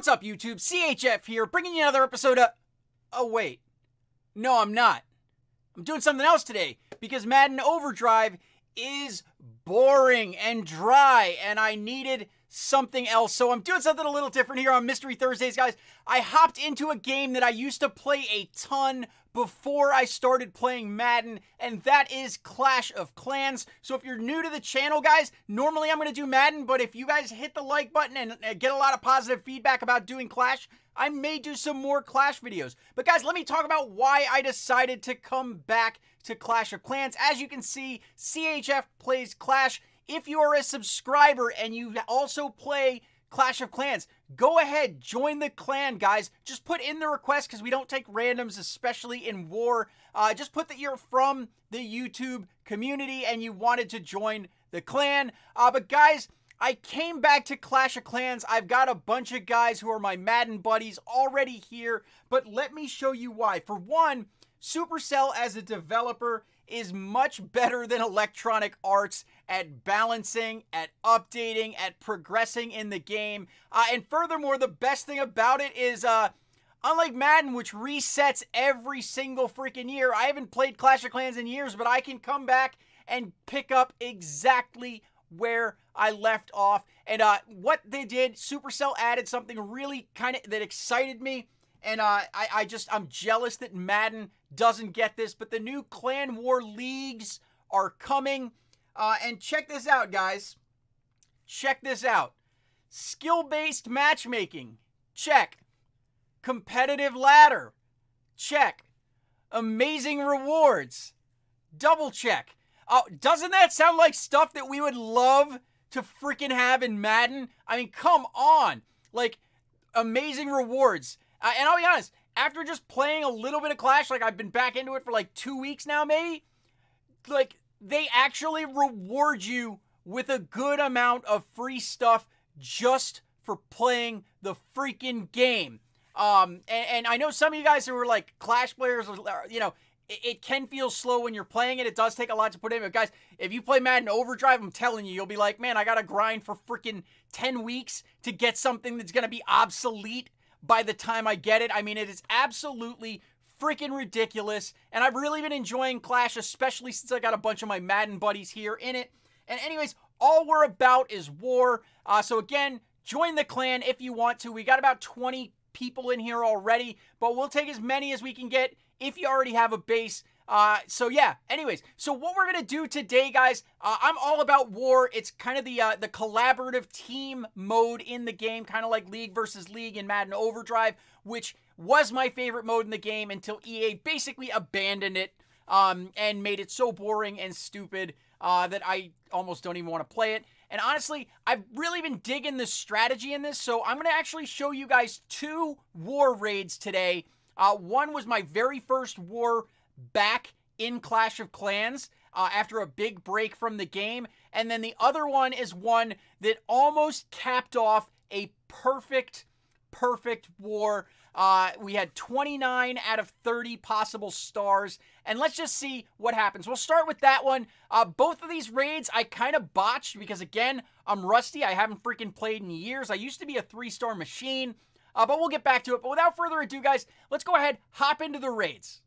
What's up, YouTube? CHF here, bringing you another episode of... Oh, wait. No, I'm not. I'm doing something else today, because Madden Overdrive is boring and dry, and I needed something else. So I'm doing something a little different here on Mystery Thursdays, guys. I hopped into a game that I used to play a ton before I started playing Madden, and that is Clash of Clans. So if you're new to the channel, guys, normally I'm going to do Madden, but if you guys hit the like button and get a lot of positive feedback about doing Clash, I may do some more Clash videos. But guys, let me talk about why I decided to come back to Clash of Clans. As you can see, CHF plays Clash. If you are a subscriber and you also play Clash of Clans, go ahead, join the clan, guys. Just put in the request, because we don't take randoms, especially in war. Just put that you're from the YouTube community and you wanted to join the clan. But guys, I came back to Clash of Clans. I've got a bunch of guys who are my Madden buddies already here, but let me show you why. For one, Supercell as a developer is much better than Electronic Arts at balancing, at updating, at progressing in the game. And furthermore, the best thing about it is, unlike Madden, which resets every single freaking year, I haven't played Clash of Clans in years, but I can come back and pick up exactly where I left off. And what they did, Supercell added something really kind of that excited me. And I'm jealous that Madden doesn't get this, but the new Clan War leagues are coming. And check this out, guys. Check this out. Skill-based matchmaking. Check. Competitive ladder. Check. Amazing rewards. Double check. Doesn't that sound like stuff that we would love to freaking have in Madden? I mean, come on. Like, amazing rewards. And I'll be honest, after just playing a little bit of Clash, like I've been back into it for like 2 weeks now, maybe, like they actually reward you with a good amount of free stuff just for playing the freaking game. And I know some of you guys who are like Clash players, you know, it can feel slow when you're playing it. It does take a lot to put in. But guys, if you play Madden Overdrive, I'm telling you, you'll be like, man, I got to grind for freaking 10 weeks to get something that's going to be obsolete by the time I get it. I mean, it is absolutely freaking ridiculous. And I've really been enjoying Clash, especially since I got a bunch of my Madden buddies here in it. And anyways, all we're about is war. So again, join the clan if you want to. We got about 20 people in here already, but we'll take as many as we can get if you already have a base. So yeah, anyways, so what we're going to do today, guys, I'm all about war. It's kind of the collaborative team mode in the game, kind of like League versus League in Madden Overdrive, which was my favorite mode in the game until EA basically abandoned it, and made it so boring and stupid, that I almost don't even want to play it. And honestly, I've really been digging the strategy in this, so I'm going to actually show you guys 2 war raids today. One was my very first war back in Clash of Clans after a big break from the game. And then the other one is one that almost capped off a perfect war. We had 29 out of 30 possible stars. And let's just see what happens. We'll start with that one. Both of these raids I kind of botched because, again, I'm rusty. I haven't freaking played in years. I used to be a 3-star machine. But we'll get back to it. But without further ado, guys, let's go ahead, hop into the raids.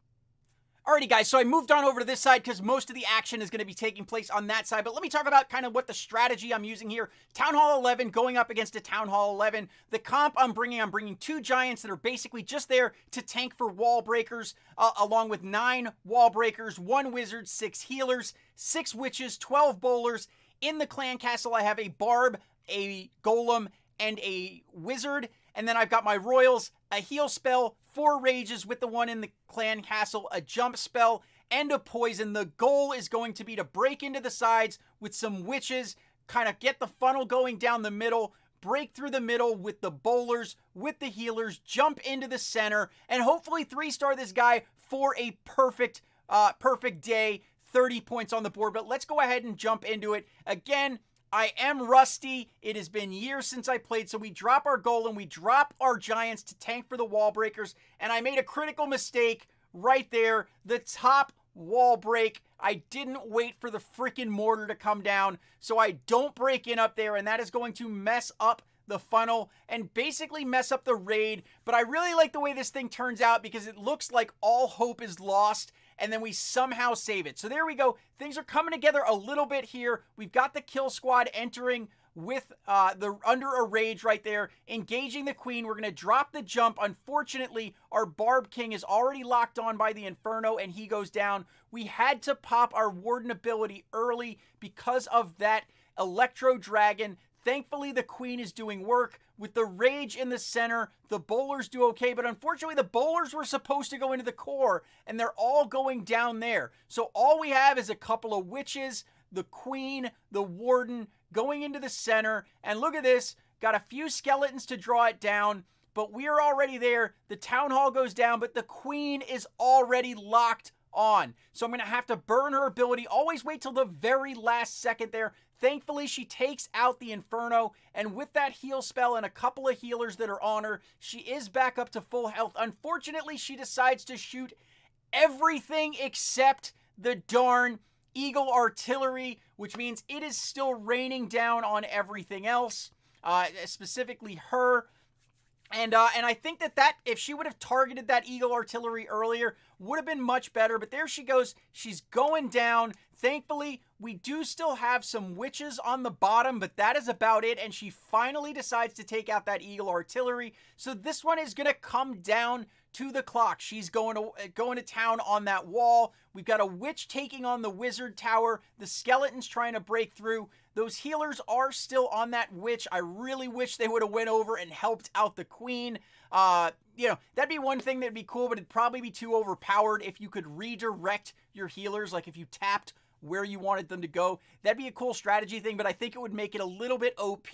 Alrighty, guys, so I moved on over to this side because most of the action is going to be taking place on that side. But let me talk about kind of what the strategy I'm using here. Town Hall 11 going up against a Town Hall 11. The comp I'm bringing 2 Giants that are basically just there to tank for wall breakers, along with 9 wall breakers, 1 Wizard, 6 Healers, 6 Witches, 12 Bowlers. In the Clan Castle, I have a Barb, a Golem, and a Wizard. And then I've got my Royals, a heal spell, 4 rages with the one in the Clan Castle, a jump spell, and a poison. The goal is going to be to break into the sides with some witches, kind of get the funnel going down the middle, break through the middle with the bowlers, with the healers, jump into the center, and hopefully 3-star this guy for a perfect day, 30 points on the board. But let's go ahead and jump into it. Again, I am rusty. It has been years since I played, so we drop our Golem, we drop our Giants to tank for the wall breakers, and I made a critical mistake right there. The top wall break, I didn't wait for the freaking mortar to come down, so I don't break in up there, and that is going to mess up the funnel and basically mess up the raid. But I really like the way this thing turns out because it looks like all hope is lost and then we somehow save it. So there we go. Things are coming together a little bit here. We've got the kill squad entering with the under a rage right there, engaging the queen. We're going to drop the jump. Unfortunately, our Barb King is already locked on by the Inferno and he goes down. We had to pop our Warden ability early because of that Electro Dragon. Thankfully, the queen is doing work. With the rage in the center, the bowlers do okay, but unfortunately, the bowlers were supposed to go into the core, and they're all going down there. So all we have is a couple of witches, the queen, the warden, going into the center, and look at this, got a few skeletons to draw it down, but we are already there. The town hall goes down, but the queen is already locked on. So I'm going to have to burn her ability. Always wait till the very last second there. Thankfully, she takes out the Inferno, and with that heal spell and a couple of healers that are on her, she is back up to full health. Unfortunately, she decides to shoot everything except the darn Eagle Artillery, which means it is still raining down on everything else, specifically her. And I think that if she would have targeted that Eagle Artillery earlier, would have been much better. But there she goes. She's going down. Thankfully, we do still have some witches on the bottom, but that is about it. And she finally decides to take out that Eagle Artillery. So this one is going to come down to the clock. She's going to town on that wall. We've got a witch taking on the wizard tower. The skeletons trying to break through. Those healers are still on that witch. I really wish they would have went over and helped out the queen. You know, that'd be one thing that'd be cool, but it'd probably be too overpowered if you could redirect your healers. Like if you tapped where you wanted them to go. That'd be a cool strategy thing, but I think it would make it a little bit OP.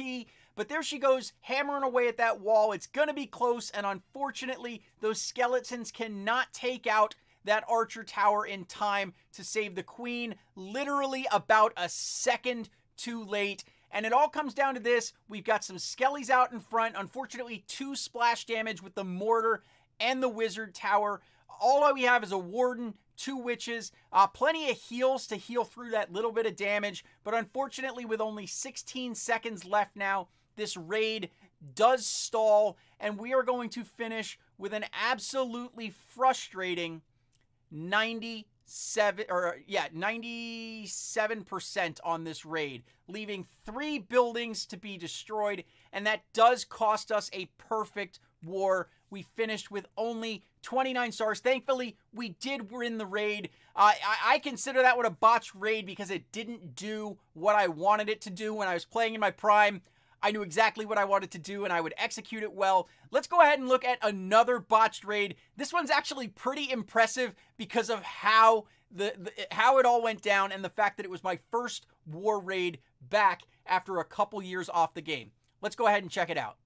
But there she goes, hammering away at that wall. It's going to be close, and unfortunately, those skeletons cannot take out that archer tower in time to save the queen. Literally about a second too late. And it all comes down to this. We've got some skellies out in front. Unfortunately, 2 splash damage with the mortar and the wizard tower. All we have is a warden, 2 witches, plenty of heals to heal through that little bit of damage. But unfortunately, with only 16 seconds left now, this raid does stall. And we are going to finish with an absolutely frustrating 97% on this raid, leaving 3 buildings to be destroyed, and that does cost us a perfect war. We finished with only 29 stars. Thankfully, we did win the raid. I consider that one a botched raid because it didn't do what I wanted it to do when I was playing in my prime. I knew exactly what I wanted to do, and I would execute it well. Let's go ahead and look at another botched raid. This one's actually pretty impressive because of how how it all went down and the fact that it was my first war raid back after a couple years off the game. Let's go ahead and check it out.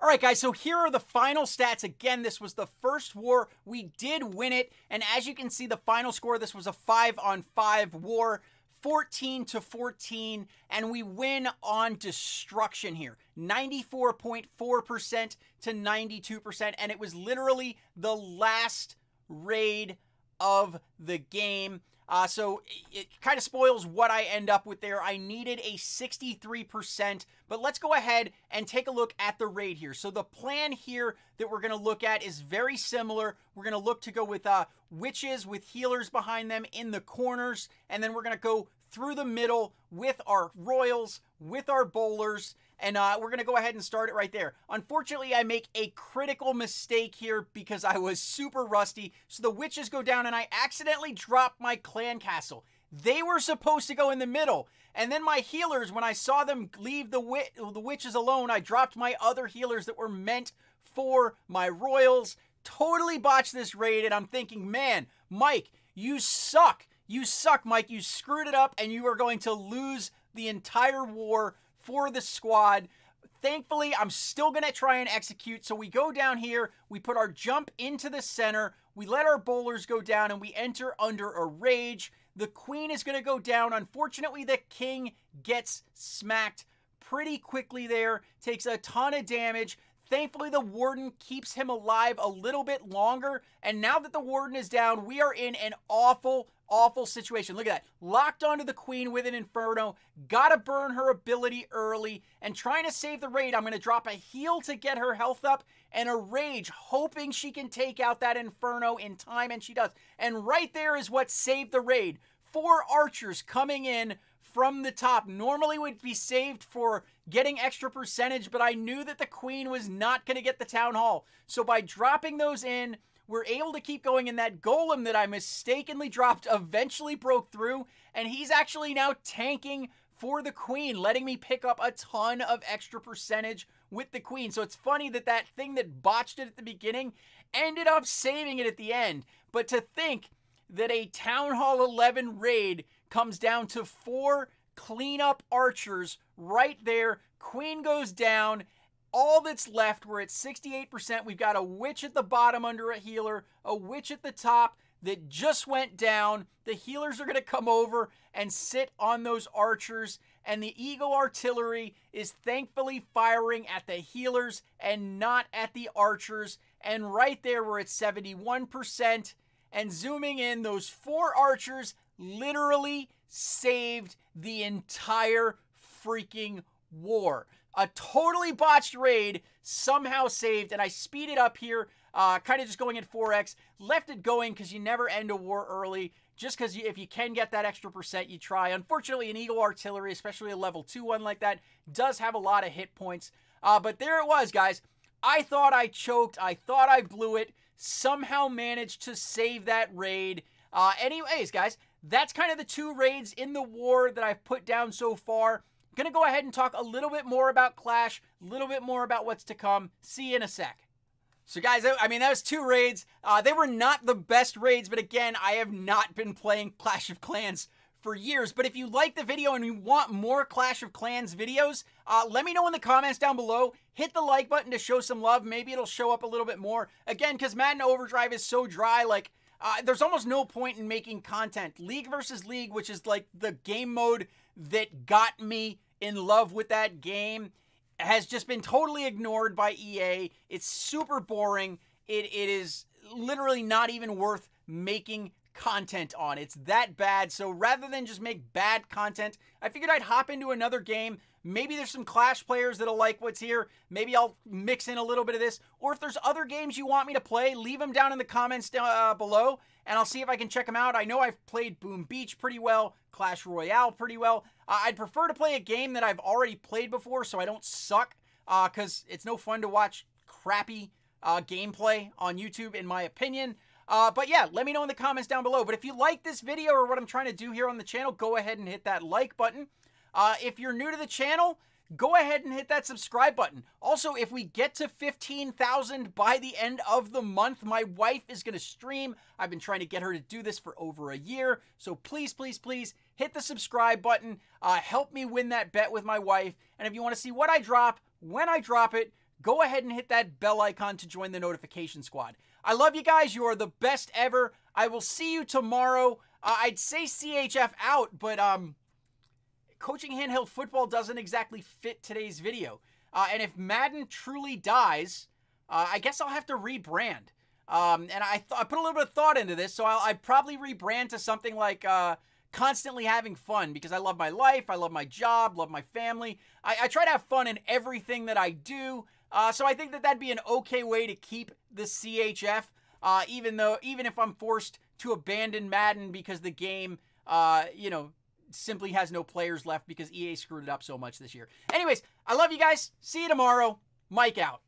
All right, guys, so here are the final stats. Again, this was the first war. We did win it, and as you can see, the final score, this was a 5-on-5 war. 14-14, and we win on destruction here. 94.4% to 92%, and it was literally the last raid of the game. So it kind of spoils what I end up with there. I needed a 63%, but let's go ahead and take a look at the raid here. So the plan here that we're going to look at is very similar. We're going to look to go with witches with healers behind them in the corners, and then we're going to go through the middle with our royals, with our bowlers, and we're going to go ahead and start it right there. Unfortunately, I make a critical mistake here because I was super rusty. So the witches go down and I accidentally drop my clan castle. They were supposed to go in the middle. And then my healers, when I saw them leave the witches alone, I dropped my other healers that were meant for my royals. Totally botched this raid, and I'm thinking, man, Mike, you suck. You suck, Mike. You screwed it up, and you are going to lose the entire war for the squad. Thankfully, I'm still going to try and execute. So we go down here. We put our jump into the center. We let our bowlers go down, and we enter under a rage. The queen is going to go down. Unfortunately, the king gets smacked pretty quickly there. Takes a ton of damage. Thankfully, the warden keeps him alive a little bit longer. And now that the warden is down, we are in an awful awful situation. Look at that. Locked onto the queen with an Inferno. Gotta burn her ability early. And trying to save the raid, I'm going to drop a heal to get her health up and a rage, hoping she can take out that Inferno in time, and she does. And right there is what saved the raid. 4 archers coming in from the top. Normally would be saved for getting extra percentage, but I knew that the queen was not going to get the town hall. So by dropping those in, we're able to keep going, and that golem that I mistakenly dropped eventually broke through, and he's actually now tanking for the queen, letting me pick up a ton of extra percentage with the queen. So it's funny that that thing that botched it at the beginning ended up saving it at the end. But to think that a Town Hall 11 raid comes down to 4 cleanup archers right there, queen goes down. All that's left, we're at 68%. We've got a witch at the bottom under a healer, a witch at the top that just went down. The healers are going to come over and sit on those archers, and the Eagle Artillery is thankfully firing at the healers and not at the archers. And right there, we're at 71%. And zooming in, those 4 archers literally saved the entire freaking war. A totally botched raid somehow saved, and I speed it up here, kind of just going at 4x. Left it going because you never end a war early. Just because if you can get that extra percent, you try. Unfortunately, an Eagle Artillery, especially a level 2 one like that, does have a lot of hit points. But there it was, guys. I thought I choked. I thought I blew it. Somehow managed to save that raid. Anyways, guys, that's kind of the 2 raids in the war that I've put down so far. I'm going to go ahead and talk a little bit more about Clash, a little bit more about what's to come. See you in a sec. So guys, I mean, that was 2 raids. They were not the best raids, but again, I have not been playing Clash of Clans for years. But if you like the video and you want more Clash of Clans videos, let me know in the comments down below. Hit the like button to show some love. Maybe it'll show up a little bit more. Again, because Madden Overdrive is so dry, like, there's almost no point in making content. League versus League, which is like the game mode that got me in love with that game, has just been totally ignored by EA. It's super boring. It is literally not even worth making content on. It's that bad. So rather than just make bad content, I figured I'd hop into another game. Maybe there's some Clash players that'll like what's here. Maybe I'll mix in a little bit of this. Or if there's other games you want me to play, leave them down in the comments below, and I'll see if I can check them out. I know I've played Boom Beach pretty well, Clash Royale pretty well. I'd prefer to play a game that I've already played before so I don't suck, because it's no fun to watch crappy gameplay on YouTube, in my opinion. But yeah, let me know in the comments down below. But if you like this video or what I'm trying to do here on the channel, go ahead and hit that like button. If you're new to the channel, go ahead and hit that subscribe button. Also, if we get to 15,000 by the end of the month, my wife is going to stream. I've been trying to get her to do this for over a year. So please, please, please hit the subscribe button. Help me win that bet with my wife. And if you want to see what I drop, when I drop it, go ahead and hit that bell icon to join the notification squad. I love you guys. You are the best ever. I will see you tomorrow. I'd say CHF out, but coaching handheld football doesn't exactly fit today's video. And if Madden truly dies, I guess I'll have to rebrand. And I put a little bit of thought into this, so I'd probably rebrand to something like constantly having fun, because I love my life, I love my job, love my family. I try to have fun in everything that I do. So I think that that'd be an okay way to keep the CHF, even if I'm forced to abandon Madden because the game, you know, simply has no players left because EA screwed it up so much this year. Anyways, I love you guys. See you tomorrow. Mike out.